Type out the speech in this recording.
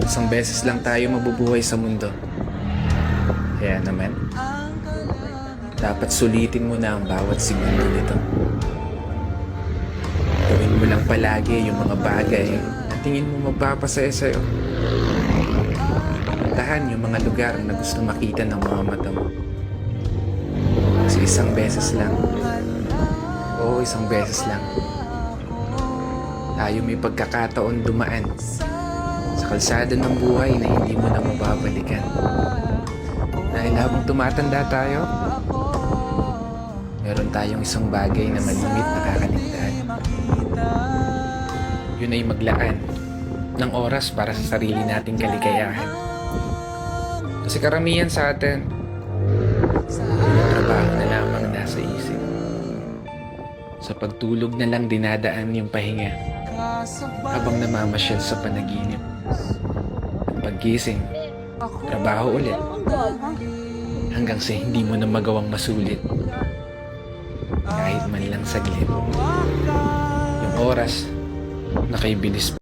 Isang beses lang tayo mabubuhay sa mundo. Kaya naman, dapat sulitin mo na ang bawat segundo nito. Gawin mo lang palagi yung mga bagay na tingin mo magpapasaya sa'yo. Puntahan yung mga lugar na gusto makita ng mga mata mo. Kasi isang beses lang, oo, isang beses lang, tayo may pagkakataon dumaan sa kalsada ng buhay na hindi mo na mababalikan. Dahil habang tumatanda tayo, meron tayong isang bagay na malimit na kakaligtaan. Yun ay maglaan ng oras para sa sarili nating kaligayahan. Kasi karamihan sa atin, yung trabaho na lamang nasa isip. Sa pagtulog na lang dinadaan yung pahinga habang namamasyal sa panaginip. At paggising, trabaho ulit hanggang sa hindi mo na magawang masulit kahit man lang saglit yung oras na kay bilis